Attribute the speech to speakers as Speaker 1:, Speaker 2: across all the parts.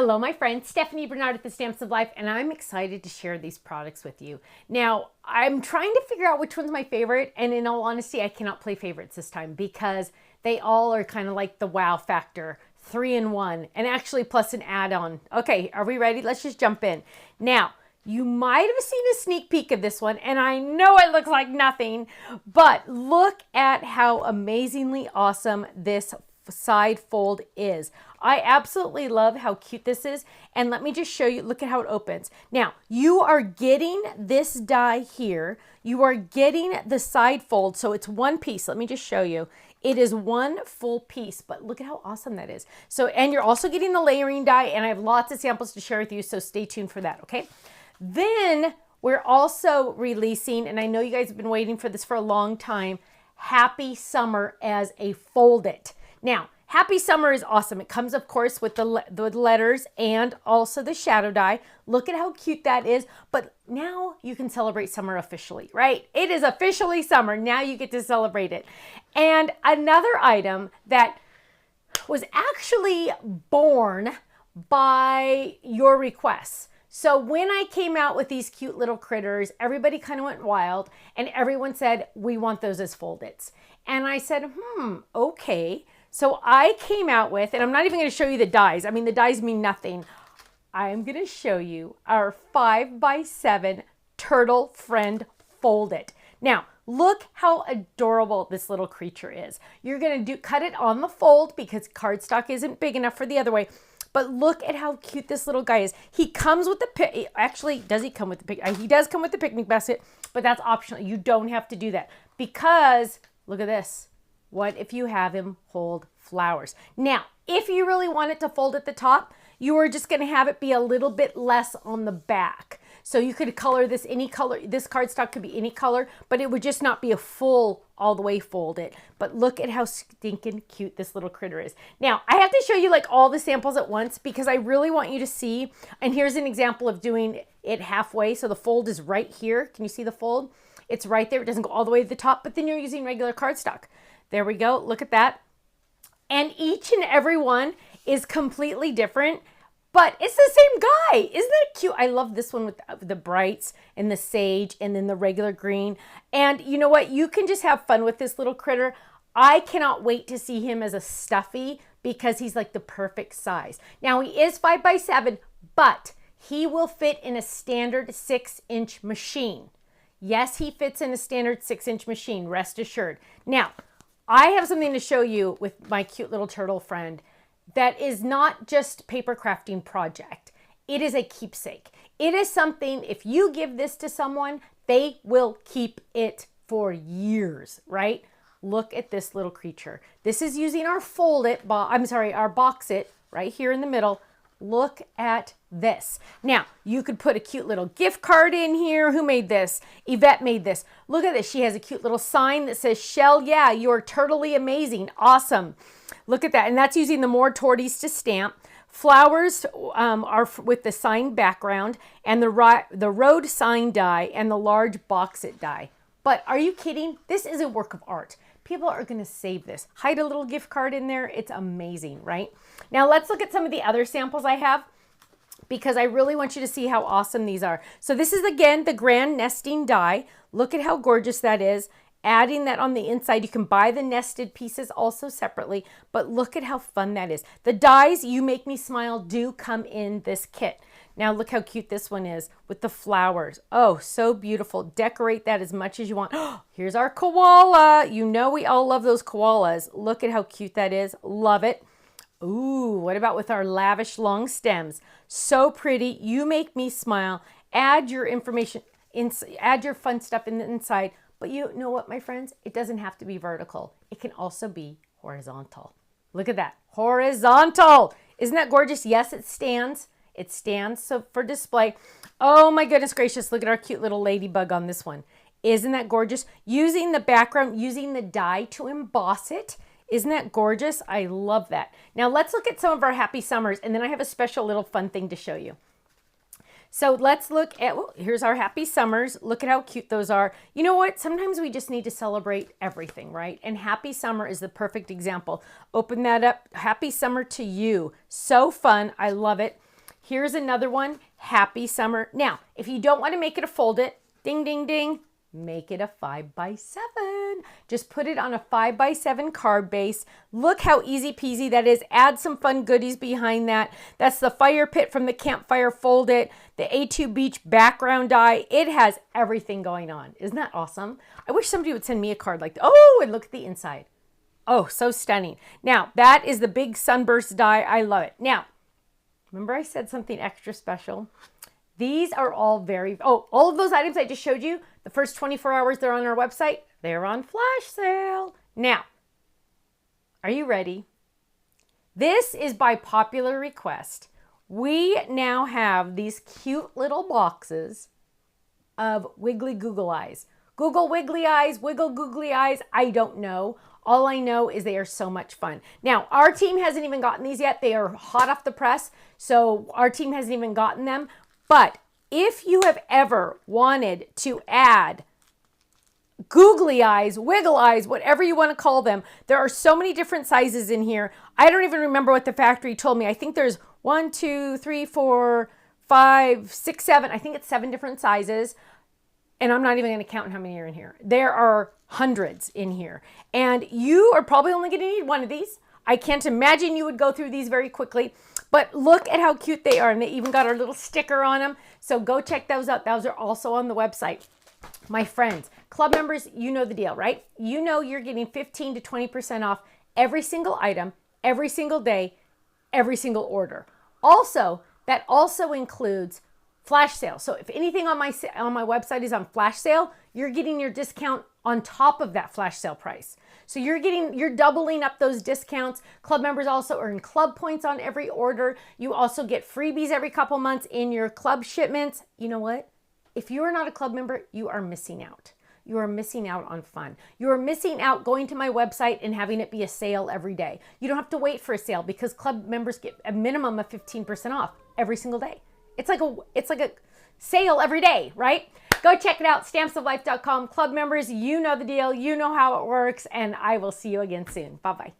Speaker 1: Hello, my friend, Stephanie Bernard at the Stamps of Life, and I'm excited to share these products with you. Now, I'm trying to figure out which one's my favorite, and in all honesty, I cannot play favorites this time because they all are kind of like the wow factor, 3-in-1, and actually plus an add-on. Okay, are we ready? Let's just jump in. Now, you might have seen a sneak peek of this one, and I know it looks like nothing, but look at how amazingly awesome this side fold is. I absolutely love how cute this is, and let me just show you. Look at how it opens. Now you are getting this die here, you are getting the side fold, so it's one piece. Let me just show you. It is one full piece, but look at how awesome that is. So, and you're also getting the layering die, and I have lots of samples to share with you, so stay tuned for that. Okay, then we're also releasing, and I know you guys have been waiting for this for a long time, Happy Summer as a fold it. Now, Happy Summer is awesome. It comes, of course, with the letters and also the shadow die. Look at how cute that is. But now you can celebrate summer officially, right? It is officially summer. Now you get to celebrate it. And another item that was actually born by your requests. So when I came out with these cute little critters, everybody kind of went wild and everyone said, we want those as fold-its. And I said, okay. So I came out with, and I'm not even going to show you the dies. I mean, the dies mean nothing. I'm going to show you our 5x7 turtle friend fold it. Now, look how adorable this little creature is. You're going to cut it on the fold because cardstock isn't big enough for the other way. But look at how cute this little guy is. He comes with the, actually, does he come with the he does come with the picnic basket, but that's optional. You don't have to do that because look at this. What if you have him hold flowers? Now, if you really want it to fold at the top, you are just going to have it be a little bit less on the back. So you could color this any color. This cardstock could be any color, but it would just not be a full all the way folded. But look at how stinking cute this little critter is. Now, I have to show you like all the samples at once because I really want you to see. And here's an example of doing it halfway. So the fold is right here. Can you see the fold? It's right there. It doesn't go all the way to the top, but then you're using regular cardstock. There we go. Look at that. And each and every one is completely different, but it's the same guy. Isn't that cute? I love this one with the brights and the sage and then the regular green. And you know what? You can just have fun with this little critter. I cannot wait to see him as a stuffy because he's like the perfect size. Now he is 5x7, but he will fit in a standard 6-inch machine. Yes, he fits in a standard 6-inch machine, rest assured. Now, I have something to show you with my cute little turtle friend that is not just paper crafting project. It is a keepsake. It is something, if you give this to someone, they will keep it for years, right? Look at this little creature. This is using our our box it right here in the middle. Look at this. Now, you could put a cute little gift card in here. Who made this? Yvette made this. Look at this. She has a cute little sign that says, Shell, yeah, you're turtly amazing. Awesome. Look at that. And that's using the more torties to stamp. Flowers are with the signed background and the road sign die and the large box it die. But are you kidding? This is a work of art. People are going to save this. Hide a little gift card in there. It's amazing, right? Now let's look at some of the other samples I have because I really want you to see how awesome these are. So this is again the grand nesting die. Look at how gorgeous that is. Adding that on the inside, you can buy the nested pieces also separately, but look at how fun that is. The dies You Make Me Smile do come in this kit. Now look how cute this one is with the flowers. Oh, so beautiful. Decorate that as much as you want. Here's our koala. You know we all love those koalas. Look at how cute that is. Love it. Ooh, what about with our lavish long stems? So pretty. You Make Me Smile. Add your information, add your fun stuff in the inside. But you know what, my friends? It doesn't have to be vertical. It can also be horizontal. Look at that. Horizontal. Isn't that gorgeous? Yes, it stands. It stands so for display. Oh my goodness gracious. Look at our cute little ladybug on this one. Isn't that gorgeous? Using the background, using the die to emboss it. Isn't that gorgeous? I love that. Now let's look at some of our happy summers and then I have a special little fun thing to show you. So let's look at, well, here's our happy summers. Look at how cute those are. You know what? Sometimes we just need to celebrate everything, right? And happy summer is the perfect example. Open that up. Happy summer to you. So fun. I love it. Here's another one, Happy Summer. Now, if you don't want to make it a fold it, ding, ding, ding, make it a 5x7. Just put it on a 5x7 card base. Look how easy peasy that is. Add some fun goodies behind that. That's the fire pit from the campfire, fold it. The A2 Beach background die. It has everything going on. Isn't that awesome? I wish somebody would send me a card like that. Oh, and look at the inside. Oh, so stunning. Now, that is the big sunburst die. I love it. Now, remember I said something extra special? These are all all of those items I just showed you, the first 24 hours they're on our website, they're on flash sale. Now, are you ready? This is by popular request. We now have these cute little boxes of wiggly Google eyes. Google wiggly eyes, wiggle googly eyes, I don't know. All I know is they are so much fun. Now, our team hasn't even gotten these yet. They are hot off the press, so our team hasn't even gotten them. But if you have ever wanted to add googly eyes, wiggle eyes, whatever you want to call them, there are so many different sizes in here. I don't even remember what the factory told me. I think there's 1, 2, 3, 4, 5, 6, 7. I think it's 7 different sizes. And I'm not even going to count how many are in here. There are hundreds in here. And you are probably only going to need one of these. I can't imagine you would go through these very quickly. But look at how cute they are. And they even got our little sticker on them. So go check those out. Those are also on the website. My friends, club members, you know the deal, right? You know you're getting 15 to 20% off every single item, every single day, every single order. Also, that also includes flash sale. So if anything on my website is on flash sale, you're getting your discount on top of that flash sale price. So you're doubling up those discounts. Club members also earn club points on every order. You also get freebies every couple months in your club shipments. You know what? If you are not a club member, you are missing out. You are missing out on fun. You are missing out going to my website and having it be a sale every day. You don't have to wait for a sale because club members get a minimum of 15% off every single day. It's like a sale every day, right? Go check it out, stampsoflife.com. Club members, you know the deal. You know how it works, and I will see you again soon. Bye-bye.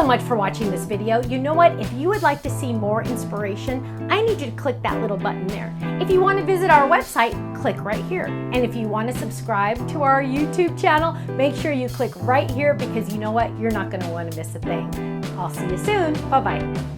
Speaker 1: so much for watching this video. You know what? If you would like to see more inspiration, I need you to click that little button there. If you want to visit our website, click right here. And if you want to subscribe to our YouTube channel, make sure you click right here, because you know what? You're not going to want to miss a thing. I'll see you soon. Bye-bye.